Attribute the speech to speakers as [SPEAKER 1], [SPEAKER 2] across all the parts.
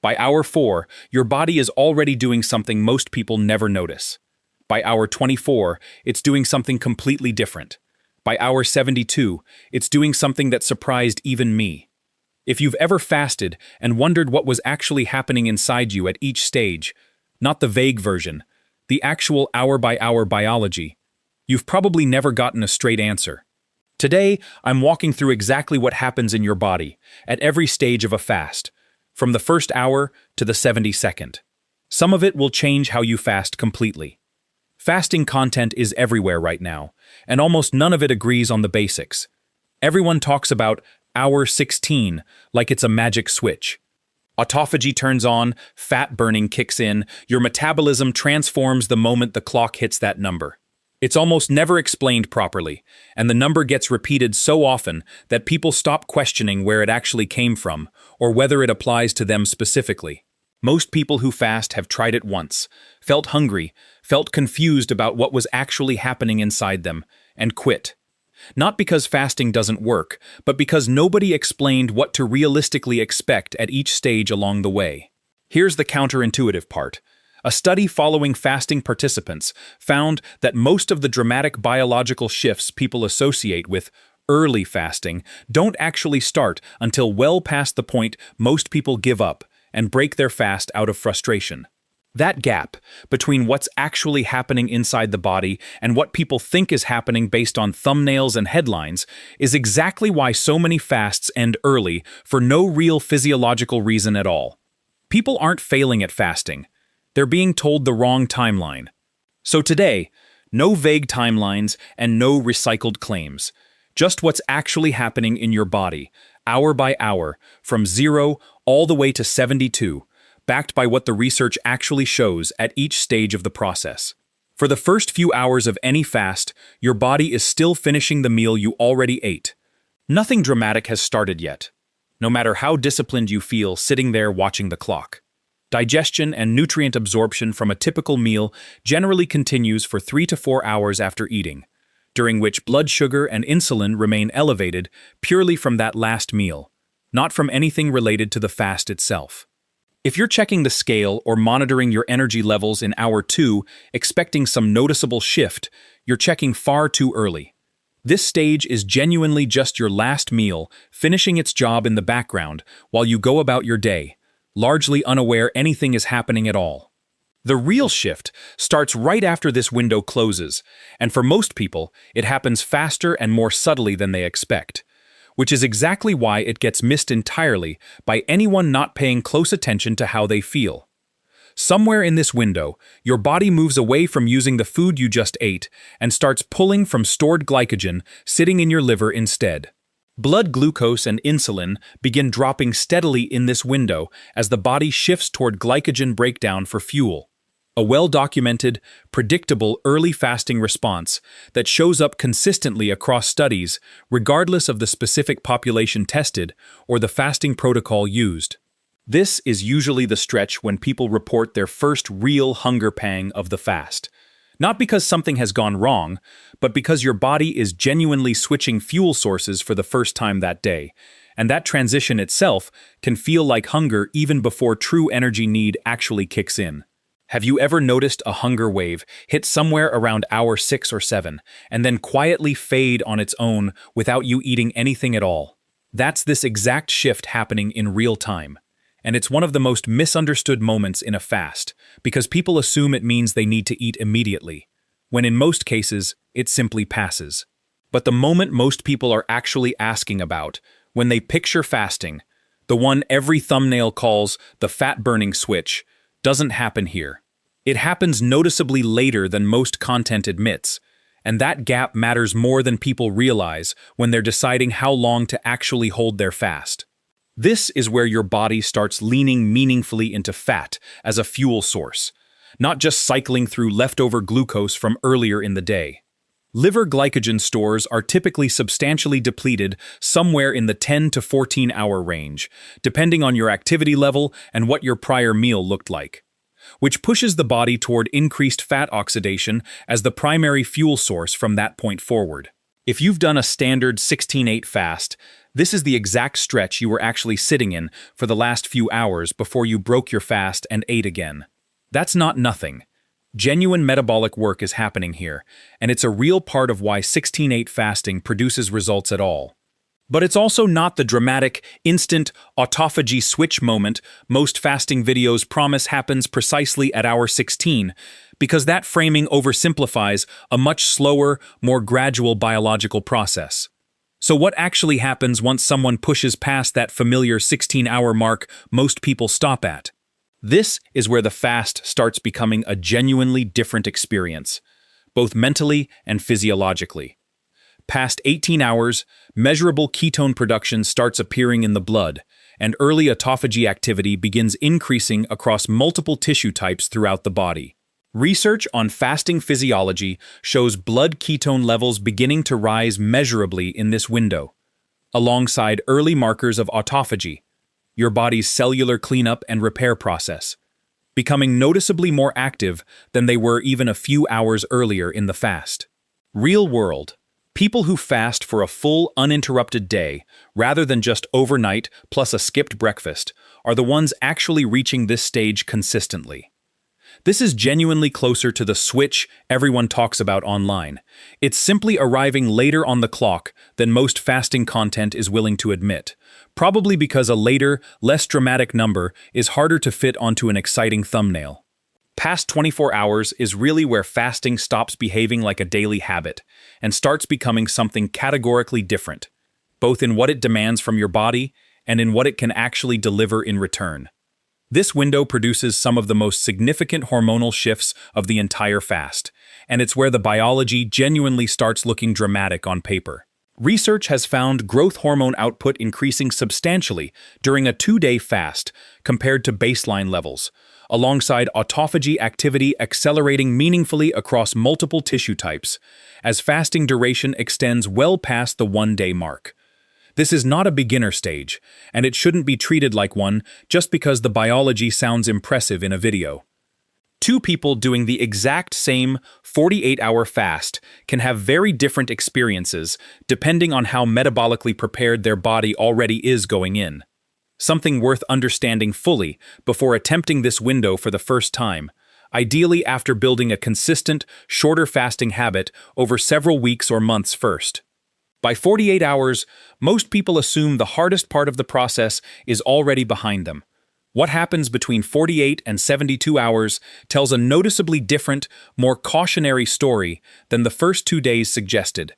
[SPEAKER 1] By hour 4, your body is already doing something most people never notice. By hour 24, it's doing something completely different. By hour 72, it's doing something that surprised even me. If you've ever fasted and wondered what was actually happening inside you at each stage, not the vague version, the actual hour-by-hour biology, you've probably never gotten a straight answer. Today, I'm walking through exactly what happens in your body at every stage of a fast, from the first hour to the 72nd. Some of it will change how you fast completely. Fasting content is everywhere right now, and almost none of it agrees on the basics. Everyone talks about hour 16 like it's a magic switch. Autophagy turns on, fat burning kicks in, your metabolism transforms the moment the clock hits that number. It's almost never explained properly, and the number gets repeated so often that people stop questioning where it actually came from or whether it applies to them specifically. Most people who fast have tried it once, felt hungry, felt confused about what was actually happening inside them, and quit. Not because fasting doesn't work, but because nobody explained what to realistically expect at each stage along the way. Here's the counterintuitive part. A study following fasting participants found that most of the dramatic biological shifts people associate with early fasting don't actually start until well past the point most people give up and break their fast out of frustration. That gap between what's actually happening inside the body and what people think is happening based on thumbnails and headlines is exactly why so many fasts end early for no real physiological reason at all. People aren't failing at fasting. They're being told the wrong timeline. So today, no vague timelines and no recycled claims. Just what's actually happening in your body, hour by hour, from 0 all the way to 72, backed by what the research actually shows at each stage of the process. For the first few hours of any fast, your body is still finishing the meal you already ate. Nothing dramatic has started yet, no matter how disciplined you feel sitting there watching the clock. Digestion and nutrient absorption from a typical meal generally continues for 3 to 4 hours after eating, during which blood sugar and insulin remain elevated purely from that last meal, not from anything related to the fast itself. If you're checking the scale or monitoring your energy levels in hour 2, expecting some noticeable shift, you're checking far too early. This stage is genuinely just your last meal, finishing its job in the background while you go about your day, largely unaware anything is happening at all. The real shift starts right after this window closes, and for most people, it happens faster and more subtly than they expect, which is exactly why it gets missed entirely by anyone not paying close attention to how they feel. Somewhere in this window, your body moves away from using the food you just ate and starts pulling from stored glycogen sitting in your liver instead. Blood glucose and insulin begin dropping steadily in this window as the body shifts toward glycogen breakdown for fuel. A well-documented, predictable early fasting response that shows up consistently across studies, regardless of the specific population tested or the fasting protocol used. This is usually the stretch when people report their first real hunger pang of the fast. Not because something has gone wrong, but because your body is genuinely switching fuel sources for the first time that day, and that transition itself can feel like hunger even before true energy need actually kicks in. Have you ever noticed a hunger wave hit somewhere around hour 6 or 7, and then quietly fade on its own without you eating anything at all? That's this exact shift happening in real time. And it's one of the most misunderstood moments in a fast, because people assume it means they need to eat immediately, when in most cases, it simply passes. But the moment most people are actually asking about, when they picture fasting, the one every thumbnail calls the fat-burning switch, doesn't happen here. It happens noticeably later than most content admits, and that gap matters more than people realize when they're deciding how long to actually hold their fast. This is where your body starts leaning meaningfully into fat as a fuel source, not just cycling through leftover glucose from earlier in the day. Liver glycogen stores are typically substantially depleted somewhere in the 10 to 14-hour range, depending on your activity level and what your prior meal looked like, which pushes the body toward increased fat oxidation as the primary fuel source from that point forward. If you've done a standard 16-8 fast, this is the exact stretch you were actually sitting in for the last few hours before you broke your fast and ate again. That's not nothing. Genuine metabolic work is happening here, and it's a real part of why 16-8 fasting produces results at all. But it's also not the dramatic, instant autophagy switch moment most fasting videos promise happens precisely at hour 16, because that framing oversimplifies a much slower, more gradual biological process. So what actually happens once someone pushes past that familiar 16-hour mark most people stop at? This is where the fast starts becoming a genuinely different experience, both mentally and physiologically. Past 18 hours, measurable ketone production starts appearing in the blood, and early autophagy activity begins increasing across multiple tissue types throughout the body. Research on fasting physiology shows blood ketone levels beginning to rise measurably in this window, alongside early markers of autophagy, your body's cellular cleanup and repair process, becoming noticeably more active than they were even a few hours earlier in the fast. Real world. People who fast for a full, uninterrupted day, rather than just overnight plus a skipped breakfast, are the ones actually reaching this stage consistently. This is genuinely closer to the switch everyone talks about online. It's simply arriving later on the clock than most fasting content is willing to admit, probably because a later, less dramatic number is harder to fit onto an exciting thumbnail. Past 24 hours is really where fasting stops behaving like a daily habit and starts becoming something categorically different, both in what it demands from your body and in what it can actually deliver in return. This window produces some of the most significant hormonal shifts of the entire fast, and it's where the biology genuinely starts looking dramatic on paper. Research has found growth hormone output increasing substantially during a 2-day fast compared to baseline levels, alongside autophagy activity accelerating meaningfully across multiple tissue types, as fasting duration extends well past the 1-day mark. This is not a beginner stage, and it shouldn't be treated like one just because the biology sounds impressive in a video. Two people doing the exact same 48-hour fast can have very different experiences depending on how metabolically prepared their body already is going in. Something worth understanding fully before attempting this window for the first time, ideally after building a consistent, shorter fasting habit over several weeks or months first. By 48 hours, most people assume the hardest part of the process is already behind them. What happens between 48 and 72 hours tells a noticeably different, more cautionary story than the first 2 days suggested.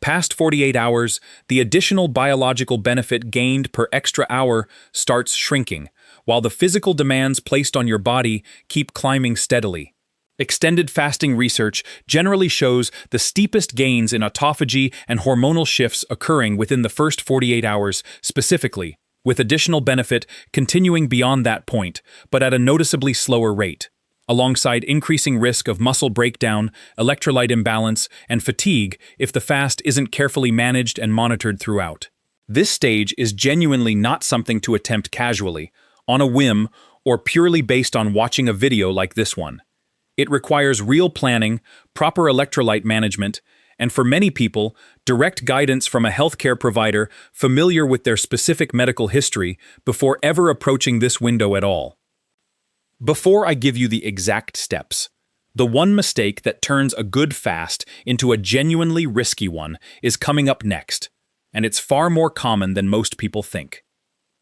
[SPEAKER 1] Past 48 hours, the additional biological benefit gained per extra hour starts shrinking, while the physical demands placed on your body keep climbing steadily. Extended fasting research generally shows the steepest gains in autophagy and hormonal shifts occurring within the first 48 hours specifically, with additional benefit continuing beyond that point, but at a noticeably slower rate, alongside increasing risk of muscle breakdown, electrolyte imbalance, and fatigue if the fast isn't carefully managed and monitored throughout. This stage is genuinely not something to attempt casually, on a whim, or purely based on watching a video like this one. It requires real planning, proper electrolyte management, and for many people, direct guidance from a healthcare provider familiar with their specific medical history before ever approaching this window at all. Before I give you the exact steps, the one mistake that turns a good fast into a genuinely risky one is coming up next, and it's far more common than most people think.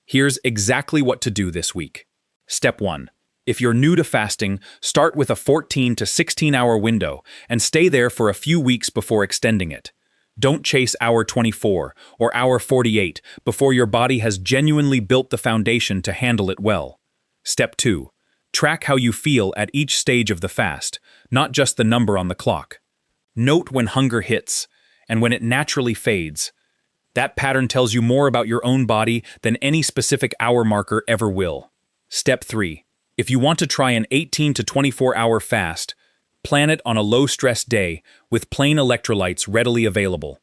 [SPEAKER 1] Here's exactly what to do this week. Step 1. If you're new to fasting, start with a 14 to 16-hour window and stay there for a few weeks before extending it. Don't chase hour 24 or hour 48 before your body has genuinely built the foundation to handle it well. Step 2. Track how you feel at each stage of the fast, not just the number on the clock. Note when hunger hits and when it naturally fades. That pattern tells you more about your own body than any specific hour marker ever will. Step 3. If you want to try an 18 to 24-hour fast, plan it on a low-stress day with plain electrolytes readily available.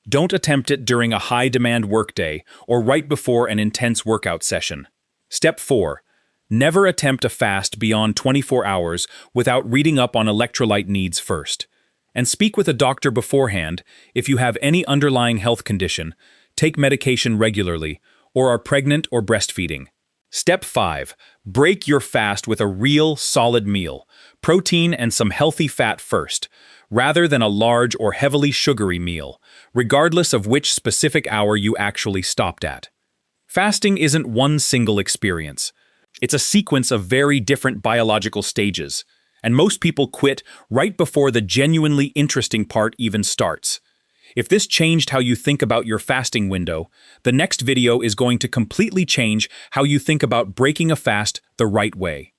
[SPEAKER 1] Don't attempt it during a high-demand workday or right before an intense workout session. Step 4. Never attempt a fast beyond 24 hours without reading up on electrolyte needs first. And speak with a doctor beforehand if you have any underlying health condition, take medication regularly, or are pregnant or breastfeeding. Step 5. Break your fast with a real, solid meal, protein and some healthy fat first, rather than a large or heavily sugary meal, regardless of which specific hour you actually stopped at. Fasting isn't one single experience. It's a sequence of very different biological stages, and most people quit right before the genuinely interesting part even starts. If this changed how you think about your fasting window, the next video is going to completely change how you think about breaking a fast the right way.